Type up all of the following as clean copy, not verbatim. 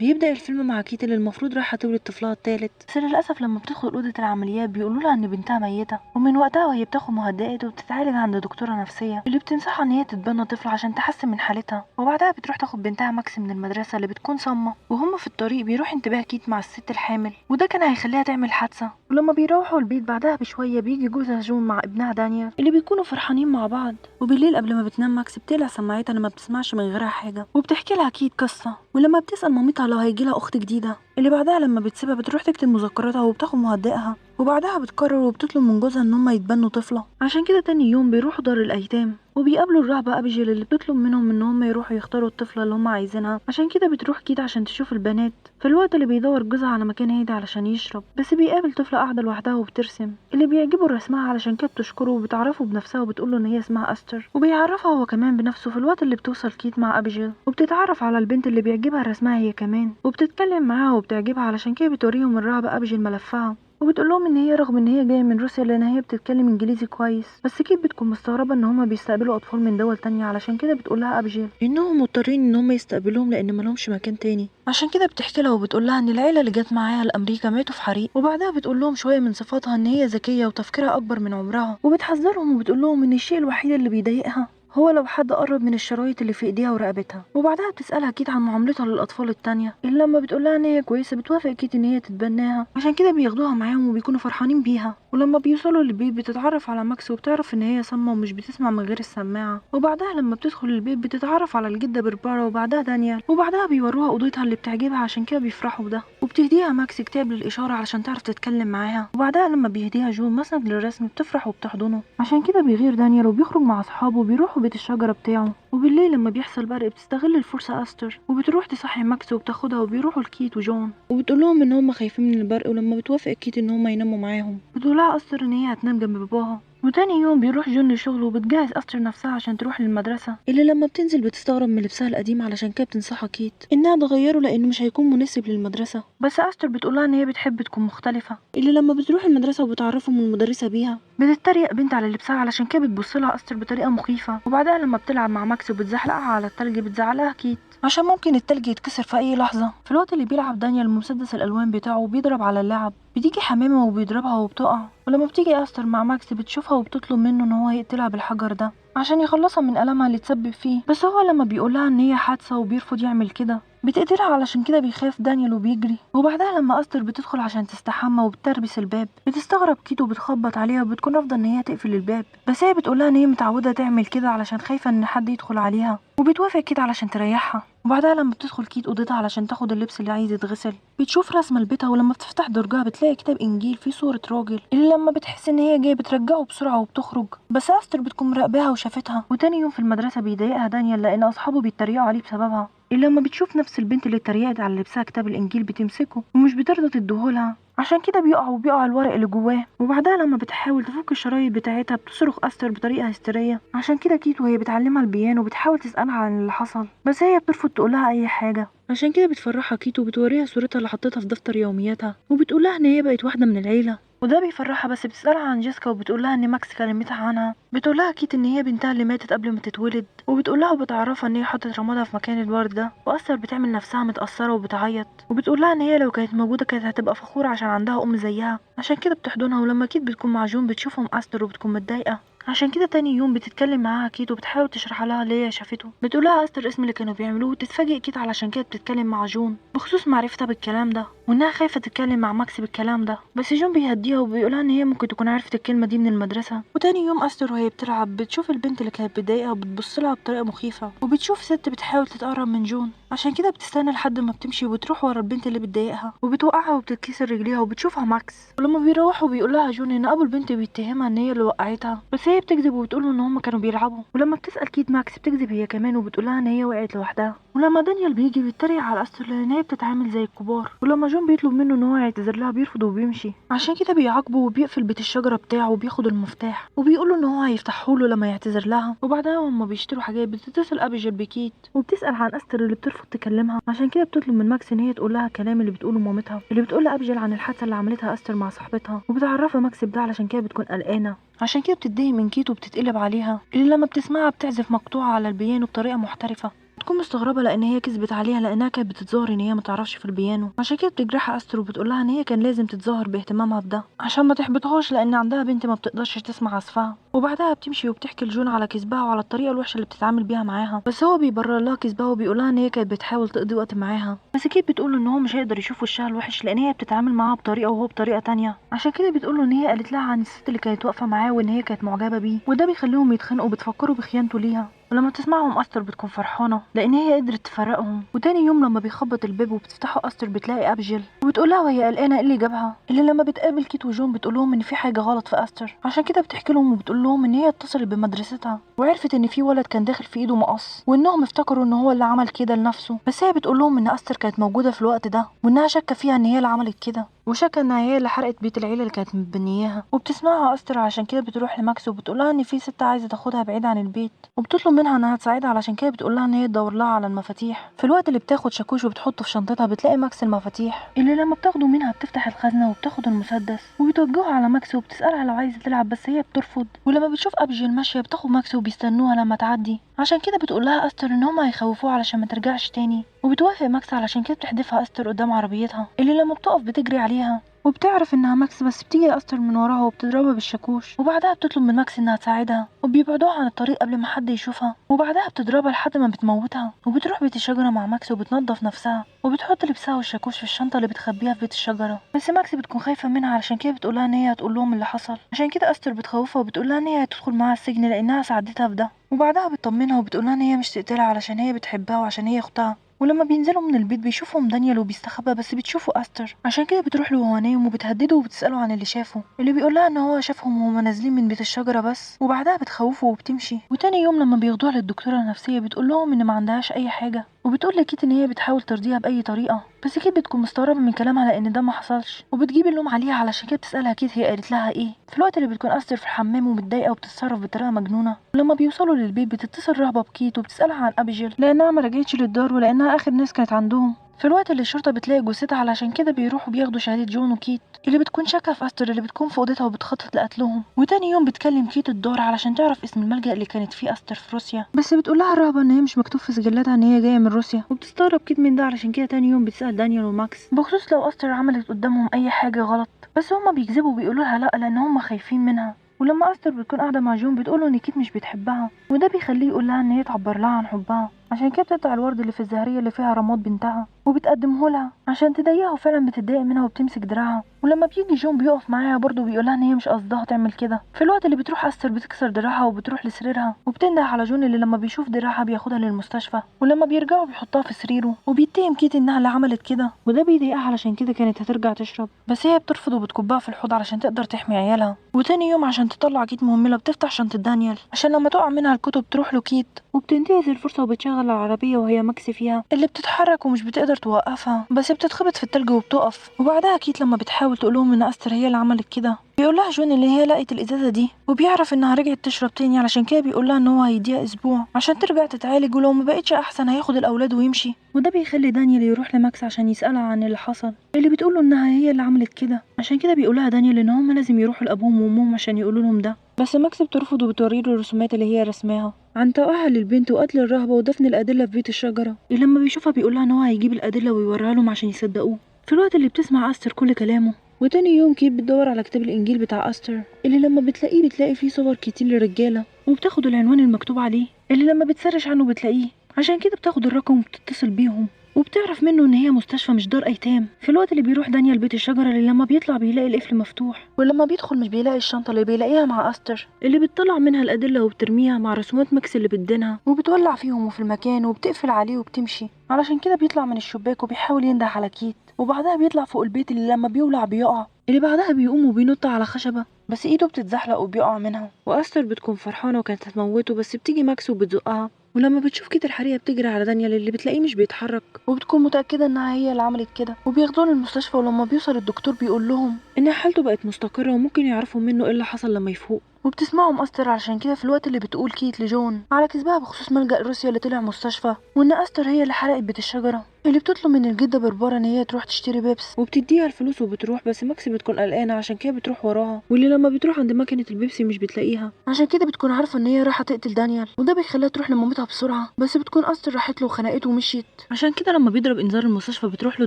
بيبدأ الفيلم مع كيت اللي المفروض رايحة تولد طفلها التالت، بس للأسف لما بتدخل أوضة العمليات بيقولوا لها إن بنتها ميتة، ومن وقتها وهي بتاخد مهدئات وبتتعالج عند دكتورة نفسية اللي بتنصحها إن هي تتبنى طفل عشان تحسن من حالتها. وبعدها بتروح تاخد بنتها ماكس من المدرسة اللي بتكون صامة، وهم في الطريق بيروح انتباه كيت مع الست الحامل، وده كان هيخليها تعمل حادثة. ولما بيروحوا البيت بعدها بشوية بيجي جوزها جون مع ابنها دانيال اللي بيكونوا فرحانين مع بعض. وبالليل قبل ما بتنام ماكس بتقلع سماعتها لما بتسمعش من غيرها حاجة، وبتحكي لها كيت قصة. ولما بتسأل مامتها لو هيجيلها أخت جديدة، اللي بعدها لما بتسيبها بتروح تكتب مذكراتها وبتاخد مهدئها. وبعدها بتقرر وبتطلب من جوزها ان هم يتبنوا طفلة. عشان كده تاني يوم بيروحوا دار الايتام وبيقابلوا الراهبة ابيجيل اللي بتطلب منهم ان هم يروحوا يختاروا الطفلة اللي هم عايزينها. عشان كده بتروح كيت عشان تشوف البنات في الوقت اللي بيدور جوزها على مكان هادي علشان يشرب، بس بيقابل طفلة قاعدة لوحدها وبترسم اللي بيعجبه رسمها. علشان كده بتشكره وبتعرفه بنفسها وبتقوله ان هي اسمها استر، وبيعرفها هو كمان بنفسه في الوقت اللي بتوصل كيت مع ابيجيل وبتتعرف على البنت اللي بيعجبها رسمها هي كمان، وبتتكلم معاها وبتعجبها. علشان كده بتوريهم الراهبة ابيجيل ملفها وبتقول لهم ان هي رغم ان هي جايه من روسيا لان هي بتتكلم انجليزي كويس، بس كيت بتكون مستغربه ان هما بيستقبلوا اطفال من دول تانية. علشان كده بتقول لها ابجيل انهم مضطرين ان هما يستقبلوهم لان ملهمش مكان تاني. عشان كده بتحكي لها وبتقول لها ان العيله اللي جت معاها لامريكا ماتوا في حريق. وبعدها بتقول لهم شويه من صفاتها ان هي ذكيه وتفكيرها اكبر من عمرها، وبتحذرهم وبتقول لهم ان الشيء الوحيد اللي بيضايقها هو لو حد قرب من الشرايط اللي في ايديها ورقبتها. وبعدها بتسألها كيت عن معاملتها للأطفال التانية، اللي لما بتقولها ان هي كويسة بتوافق كيت ان هي تتبناها. عشان كده بياخدوها معاهم وبيكونوا فرحانين بيها. ولما بيوصلوا للبيت بتتعرف على ماكس وبتعرف ان هي صامة ومش بتسمع من غير السماعة. وبعدها لما بتدخل البيت بتتعرف على الجدة بربارا وبعدها دانيال، وبعدها بيوروها اوضتها اللي بتعجبها. عشان كده بيفرحوا بده وبتهديها ماكس كتاب للإشارة علشان تعرف تتكلم معاها. وبعدها لما بيهديها جون مسند للرسم بتفرح وبتحضنه. عشان كده بيغير دانيال وبيخرج مع اصحابه وبيروحوا بيت الشجرة بتاعه. وبالليل لما بيحصل برق بتستغل الفرصة أستر وبتروح تصحي ماكس وبتاخدها وبيروحوا لكيت وجون وبتقول لهم ان هم خايفين من البرق. ولما بتوافق كيت ان هم يناموا معاهم بتقولها أستر ان هي هتنام جنب باباها. وتاني يوم بيروح جون لشغله وبتجهز أستر نفسها عشان تروح للمدرسة، اللي لما بتنزل بتستغرب من لبسها القديم. علشان كده بتنصحها كيت انها تغيره لانه مش هيكون مناسب للمدرسة، بس أستر بتقولها ان هي بتحب تكون مختلفة. اللي لما بتروح المدرسة وبتعرفهم المدرسة بيها بتتريق بنت على لبسها. علشان كده بتبصلها أستر بطريقة مخيفة. وبعدها لما بتلعب مع ماكس وبتزحلقها على التلج بتزعلها كيت عشان ممكن التلج يتكسر في اي لحظة. في الوقت اللي بيلعب دانيال مسدس الالوان بتاعه وبيضرب على اللعب بتيجي حمامة وبيضربها وبتقع. ولما بتيجي أستر مع ماكس بتشوفها وبتطلب منه ان هو يقتلها بالحجر ده عشان يخلصها من ألمها اللي تسبب فيه، بس هو لما بيقولها ان هي حادثة وبيرفض يعمل كده بتقتلها. علشان كده بيخاف دانيال وبيجري. وبعدها لما أستر بتدخل عشان تستحمى وبتربس الباب بتستغرب كيت وبتخبط عليها وبتكون رافضة ان هي تقفل الباب، بس هي بتقولها ان هي متعودة تعمل كده علشان خايفة ان حد يدخل عليها وبتوافق كيت علشان تريحها. وبعدها لما بتدخل كيت اوضتها علشان تاخد اللبس اللي عايز يتغسل بتشوف رسمة لبيتها. ولما بتفتح درجها بتلاقي كتاب انجيل فيه صورة راجل اللي لما بتحس ان هي جايه بترجعه بسرعة وبتخرج، بس استر بتكون مراقباها وشافتها. وتاني يوم في المدرسة بيضايقها دانيال لان اصحابه بيتريقوا عليه بسببها، اللي لما بتشوف نفس البنت اللي اتريقت على لبسها كتاب الانجيل بتمسكه ومش بترضى تديهولها. عشان كده بيقع الورق اللي جواه. وبعدها لما بتحاول تفك الشرايط بتاعتها بتصرخ أستر بطريقة هستيرية. عشان كده كيت وهي بتعلمها البيانو بتحاول تسألها عن اللي حصل، بس هي بترفض تقولها أي حاجة. عشان كده بتفرحها كيت وبتوريها صورتها اللي حطيتها في دفتر يومياتها وبتقولها ان هي بقت واحدة من العيلة، وده بيفرحها. بس بتسألها عن جيسكا وبتقولها ان ماكس كلمتها عنها. بتقولها كيت ان هي بنتها اللي ماتت قبل ما تتولد، وبتقولها وبتعرفها ان هي حطت رمادها في مكان الورد ده. وأستر بتعمل نفسها متأثرة وبتعيط وبتقولها ان هي لو كانت موجودة كانت هتبقى فخورة عشان عندها ام زيها. عشان كده بتحضنها. ولما كيت بتكون مع جون بتشوفهم أستر وبتكون متضايقة. عشان كده تاني يوم بتتكلم معاها كيت وبتحاول تشرح لها اللي هي شافته. بتقولها أستر الاسم اللي كانوا بيعملوه وتتفاجئ كيت علشان كده بتتكلم مع جون بخصوص معرفتها بالكلام ده وانها خايفة تتكلم مع ماكس بالكلام ده، بس جون بيهديها وبيقولها ان هي ممكن تكون عرفت الكلمة دي من المدرسة. وتاني يوم أستر وهي بتلعب بتشوف البنت اللي كانت بتضايقها وبتبصلها بطريقة مخيفة، وبتشوف ست بتحاول تتقرب من جون. عشان كده بتستنى لحد ما بتمشي وبتروح ورا البنت اللي بتضايقها وبتوقعها وبتتكسر رجليها وبتشوفها ماكس. ولما بيروحوا بيقول لها جون ان ابو البنت بيتهمها ان هي اللي وقعتها، بس هي بتكذب وبتقول ان هم كانوا بيلعبوا. ولما بتسأل كيت ماكس بتكذب هي كمان وبتقولها ان هي وقعت لوحدها. ولما دانيال بيجي بيتريق على أستر لان هي بتتعامل زي الكبار. ولما جون بيطلب منه ان هو يعتذر لها بيرفض وبيمشي. عشان كده بيعاقبه وبيقفل بيت الشجرة بتاعه وبياخد المفتاح وبيقول له ان هو هيفتحه له لما يعتذر لها. وبعدها هما بيشتروا حاجات بتتصل ابيجيل بكيت وبتسأل عن أستر اللي بترفض تكلمها. عشان كده بتطلب من ماكس ان هي تقول لها الكلام اللي بتقوله مامتها اللي بتقول لابيجيل عن الحادثة اللي عملتها أستر مع صاحبتها، وبتعرفها ماكس بده. علشان كده بتكون قلقانة. عشان كده بتتضايق من كيت وبتتقلب عليها اللي لما بتسمعها بتعزف مقطوعة على البيانو بطريقة محترفة بتكون مستغربه لان هي كذبت عليها لانها كانت بتتظاهر ان هي ما تعرفش في البيانو. عشان كده بتجرحها استر وبتقول لها ان هي كان لازم تتظاهر باهتمامها بده عشان ما تحبطهاش لان عندها بنت ما بتقدرش تسمع عزفها. وبعدها بتمشي وبتحكي لجون على كذبها وعلى الطريقه الوحشه اللي بتتعامل بيها معاها، بس هو بيبرر لها كذبها وبيقول لها ان هي كانت بتحاول تقضي وقت معاها. بس كيت بتقول له ان هو مش هيقدر يشوف وشها الوحش لان هي بتتعامل معاها بطريقه وهو بطريقه تانية. عشان كده بتقول له ان هي قالت لها عن الست اللي كانت واقفه معاه وان هي كانت معجبه بيه، وده بيخليهم يتخانقوا وبتفكروا بخيانته ليها. ولما بتسمعهم استر بتكون فرحانه لان هي قدرت تفرقهم. وتاني يوم لما بيخبط الباب وبتفتحه استر بتلاقي ابجل وبتقول لها وهي قلقانه ايه اللي جابها. اللي لما بتقابل كيت وجون بتقول لهم ان في حاجه غلط في استر. عشان كده بتحكي لهم وبتقول لهم ان هي اتصلت بمدرستها وعرفت ان في ولد كان داخل في ايده مقص وانهم افتكروا ان هو اللي عمل كده لنفسه. بس هي بتقول لهم ان استر كانت موجوده في الوقت ده وانها شاكه فيها ان هي اللي عملت كده، وشاكه انها هي اللي حرقت بيت العيله اللي كانت مبنياها. وبتسمعها استر عشان كده بتروح لماكس وبتقولها ان في ست عايزه تاخدها بعيد عن البيت وبتطلب منها انها تساعدها. علشان كده بتقولها ان هي تدور لها على المفاتيح. في الوقت اللي بتاخد شاكوش وبتحطه في شنطتها بتلاقي ماكس المفاتيح اللي لما بتاخده منها بتفتح الخزنه وبتاخد المسدس وبتوجهه على ماكس وبتسالها لو عايزه تلعب بس هي بترفض. ولما بتشوف ابجل ماشيه بتاخد ماكس وبيستنوها لما تعدي. عشان كده بتقول لها استر ان هم هيخوفوها علشان ما ترجعش تاني وبتوافق ماكس. علشان كده بتحدفها استر قدام عربيتها اللي لما بتقف بتجري عليها وبتعرف انها ماكس، بس بتيجي استر من وراها وبتضربها بالشاكوش. وبعدها بتطلب من ماكس انها تساعدها وبيبعدوها عن الطريق قبل ما حد يشوفها. وبعدها بتضربها لحد ما بتموتها وبتروح بيت الشجره مع ماكس وبتنظف نفسها وبتحط لبسها والشاكوش في الشنطه اللي بتخبيها في بيت الشجره. بس ماكس بتكون خايفه منها علشان كده بتقولها ان هي هتقول لهم اللي حصل. عشان كده استر بتخوفها وبتقولها ان هي هتدخل معاها السجن لانها ساعدتها في ده. وبعدها بتطمنها وبتقولها ان هي مش تقتلها علشان هي بتحبها وعشان هي اختها. ولما بينزلوا من البيت بيشوفهم دانيال وبيستخبى بس بتشوفوا استر. عشان كده بتروح له وهو نايم وبتهدده وبتساله عن اللي شافه، اللي بيقول لها ان هو شافهم وهما نازلين من بيت الشجره بس. وبعدها بتخوفه وبتمشي. وتاني يوم لما بياخدوها للدكتوره النفسيه بتقول لهم ان ما عندهاش اي حاجه وبتقول لكيت ان هي بتحاول ترضيها باي طريقه. بس كيت بتكون مستغربه من كلامها لان ده ما حصلش وبتجيب اللوم عليها. علشان كده بتسالها كيت هي قالت لها ايه. في الوقت اللي بتكون استر في الحمام ومتضايقه وبتتصرف بطريقه مجنونه. ولما بيوصلوا للبيت بتتصل رهبه بكيت وبتسالها عن ابيجيل لانها ما رجعتش للدار ولانها اخر ناس كانت عندهم. في الوقت اللي الشرطه بتلاقي جثتها علشان كده بيروحوا بياخدوا شهاده جون وكيت اللي بتكون شاكه في استر اللي بتكون في اوضتها وبتخطط لقتلهم. وتاني يوم بتكلم كيت الدار علشان تعرف اسم الملجأ اللي كانت فيه استر في روسيا، بس بتقول لها الرهبه ان هي مش مكتوب في سجلاتها ان هي جايه من روسيا. وبتستغرب كيت من ده. علشان كده تاني يوم بتسال دانيال وماكس بخصوص لو استر عملت قدامهم اي حاجه غلط، بس هما بيكذبوا وبيقولوا لها لا لان هما خايفين منها. ولما استر بتكون قاعده مع جون بتقوله ان كيت مش بتحبها وده بيخليه يقول لها ان هي تعبر لها عن حبها. عشان كده بتقطع الورد اللي في الزهريه اللي فيها رماد بنتها وبتقدمه لها عشان تضايقها وفعلا بتتضايق منها وبتمسك دراعها. ولما بيجي جون بيقف معاها برضه بيقولها ان هي مش قصدها تعمل كده. في الوقت اللي بتروح استر بتكسر دراعها وبتروح لسريرها وبتنده على جون اللي لما بيشوف دراعها بياخدها للمستشفى. ولما بيرجعوا بيحطها في سريره وبيتهم كيت انها اللي عملت كده وده بيضايقها علشان كده كانت هترجع تشرب، بس هي بترفض وبتكبها في الحوض علشان تقدر تحمي عيالها. وتاني يوم عشان تطلع كيت مهمله بتفتح شنطه دانيال عشان لما تقع منها الكتب تروح له كيت وبتنتهز الفرصه وبتشغل العربيه وهي ماكس فيها اللي بتتحرك ومش بتقدر توقفها بس بتتخبط في التلج وبتقف. وبعدها كيت لما بتحاول تقولهم ان استر هي اللي عملت كده بيقولها جون اللي هي لقت الازازه دي وبيعرف انها رجعت تشرب تاني. علشان كده بيقولها ان هو هيديها اسبوع عشان ترجع تتعالج ولو ما بقتش احسن هياخد الاولاد ويمشي. وده بيخلي دانيال يروح لماكس عشان يسالها عن اللي حصل اللي بتقوله انها هي اللي عملت كده. عشان كده بيقولها دانيال ان هم لازم يروحوا لابوهم وامهم عشان يقولوا لهم ده، بس ماكس بترفض وبتوريله الرسومات اللي هي رسماها عن توقيعها للبنت وقتل الرهبه ودفن الادله في بيت الشجره. لما بيشوفها بيقولها ان هو هيجيب الادله ويوريها لهم عشان يصدقوه. في الوقت اللي بتسمع استر كل كلامه. وتاني يوم كيت بتدور على كتاب الانجيل بتاع استر اللي لما بتلاقيه بتلاقي فيه صور كتير لرجاله وبتاخد العنوان المكتوب عليه اللي لما بتسرش عنه بتلاقيه. عشان كده بتاخد الرقم وبتتصل بيهم وبتعرف منه ان هي مستشفى مش دار ايتام. في الوقت اللي بيروح دانيال بيت الشجره اللي لما بيطلع بيلاقي القفل مفتوح ولما بيدخل مش بيلاقي الشنطه اللي بيلاقيها مع استر اللي بتطلع منها الادله وبترميها مع رسومات ماكس اللي بتدينها وبتولع فيهم وفي المكان وبتقفل عليه وبتمشي. علشان كده بيطلع من الشباك وبيحاول ينده على كيت وبعدها بيطلع فوق البيت اللي لما بيولع بيقع اللي بعدها بيقوم وبينط على خشبه بس ايده بتتزحلق وبيقع منها. واستر بتكون فرحانه وكانت هتموته بس بتيجي ماكس وبتزقها. ولما بتشوف كيت الحريقه بتجري على دانيال اللي بتلاقيه مش بيتحرك وبتكون متاكده انها هي اللي عملت كده وبياخدوه للمستشفى. ولما بيوصل الدكتور بيقول لهم ان حالته بقت مستقره وممكن يعرفوا منه ايه اللي حصل لما يفوق. وبتسمعهم استر. علشان كده في الوقت اللي بتقول كيت لجون على كذبها بخصوص ملجأ روسيا اللي طلع مستشفى وان استر هي اللي حرقت بيت الشجره اللي بتطلب من الجدة بربارة ان هي تروح تشتري بيبس، وبتديها الفلوس وبتروح، بس ماكس بتكون قلقانة عشان كده بتروح وراها، واللي لما بتروح عند ماكينة البيبسي مش بتلاقيها، عشان كده بتكون عارفة ان هي رايحة تقتل دانيال، وده بيخليها تروح لمامتها بسرعة، بس بتكون أستر راحت له وخنقته ومشيت. عشان كده لما بيضرب انذار المستشفى بتروح له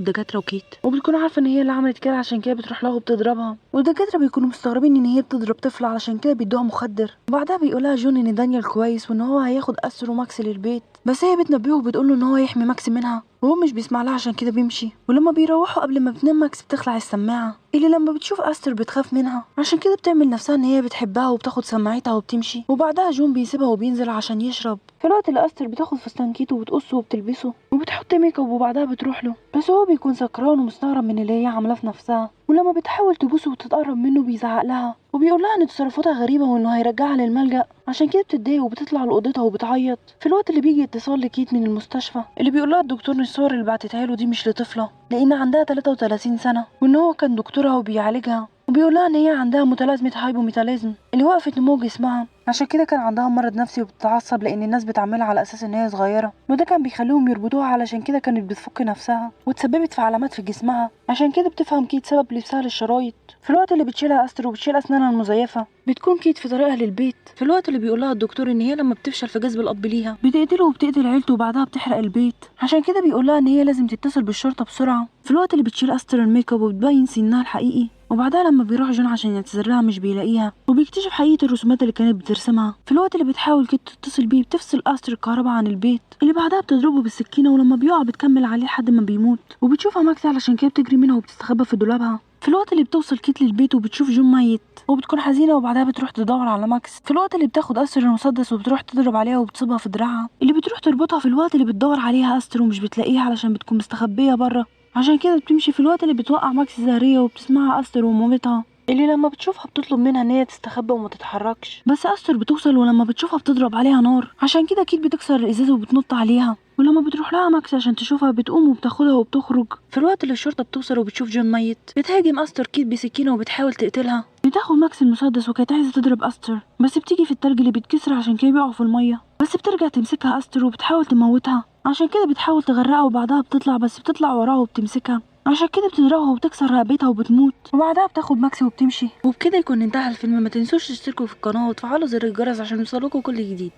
الدكاترة وكيت، وبتكون عارفة ان هي اللي عملت كده، عشان كده بتروح لها وبتضربها، والدكاترة بيكونوا مستغربين ان هي بتضرب طفل، علشان كده بيدوها مخدر. وبعدها بيقولها جون ان دانيال كويس وان هو هياخد أستر وماكس للبيت، بس هي بتنبهه وبتقوله ان هو يحمي ماكس منها، وهو مش بيسمع لها عشان كده بيمشي. ولما بيروحوا قبل ما بتنام ماكس بتخلع السماعة، اللي لما بتشوف أستر بتخاف منها، عشان كده بتعمل نفسها ان هي بتحبها وبتاخد سماعتها وبتمشي. وبعدها جون بيسيبها وبينزل عشان يشرب، في الوقت اللي أستر بتاخد فستان كيتو وبتقصه وبتلبسه وبتحط ميك اب، وبعدها بتروح له، بس هو بيكون سكران ومستغرب من اللي هي عاملاه في نفسها، ولما بتحاول تبوسه وتتقرب منه بيزعق لها وبيقول لها ان تصرفاتها غريبه وانه هيرجعها للملجأ، عشان كده بتتضايق وبتطلع لاوضتها وبتعيط. في الوقت اللي بيجي اتصال لكيت من المستشفى، اللي بيقول لها الدكتور ان الصور اللي بعتتها له دي مش لطفله، لان عندها 33 سنه وان هو كان دكتورها وبيعالجها، وبيقول لها ان هي عندها متلازمه هايبوميتاليزم اللي وقفت نمو جسمها، عشان كده كان عندها مرض نفسي وبتتعصب لان الناس بتعملها على اساس ان هي صغيره، وده كان بيخليهم يربطوها، علشان كده كانت بتفك نفسها وتسببت في علامات في جسمها، عشان كده بتفهم كيت سبب لبسها للشرايط. في الوقت اللي بتشيلها أستر وبتشيل أسنانها المزيفة، بتكون كيت في طريقها للبيت، في الوقت اللي بيقولها الدكتور ان هي لما بتفشل في جذب الاب ليها بتقتله وبتقتل عيلته وبعدها بتحرق البيت، عشان كده بيقولها ان هي لازم تتصل بالشرطه بسرعه. في الوقت اللي بتشيل أستر الميك اب وبتبين سنها الحقيقي، وبعدها لما بيروح جون عشان يعتذر لها مش بيلاقيها، وبيكتشف حقيقه الرسومات اللي كانت بترسمها. في الوقت اللي بتحاول كيت تتصل بيه بتفصل أستر الكهرباء عن البيت، اللي بعدها بتضربه بالسكينه، ولما بيقع بتكمل عليه لحد ما بيموت، وبتشوفها ماكس علشان كده بتجري منها وبتستخبى في دولابها. في الوقت اللي بتوصل كيت للبيت وبتشوف جون ميت وبتكون حزينه، وبعدها بتروح تدور على ماكس. في الوقت اللي بتاخد أستر المسدس وبتروح تضرب عليها وبتصيبها في دراعها، اللي بتروح تربطها. في الوقت اللي بتدور عليها أستر ومش بتلاقيها علشان بتكون مستخبيه بره، عشان كده بتمشي. في الوقت اللي بتوقع ماكس زهريه وبتسمعها أستر ومامتها، اللي لما بتشوفها بتطلب منها ان هي تستخبى وما تتحركش، بس أستر بتوصل ولما بتشوفها بتضرب عليها نار، عشان كده كيت بتكسر الازاز وبتنط عليها، ولما بتروح لها ماكس عشان تشوفها بتقوم وبتاخدها وبتخرج. في الوقت اللي الشرطه بتوصل وبتشوف جون ميت بتهاجم أستر كيت بسكينه وبتحاول تقتلها، بتاخد ماكس المسدس وكانت عايزه تضرب أستر، بس بتيجي في التلج اللي بيتكسر عشان كده بيقعوا في الميه، بس بترجع تمسكها أستر وبتحاول تموتها، عشان كده بتحاول تغرقها وبعدها بتطلع، بس بتطلع وراها وبتمسكها، عشان كده بتضربها وبتكسر رقبتها وبتموت، وبعدها بتاخد ماكسي وبتمشي. وبكده يكون انتهى الفيلم. ما تنسوش تشتركوا في القناه وتفعلوا زر الجرس عشان يوصلكوا كل جديد.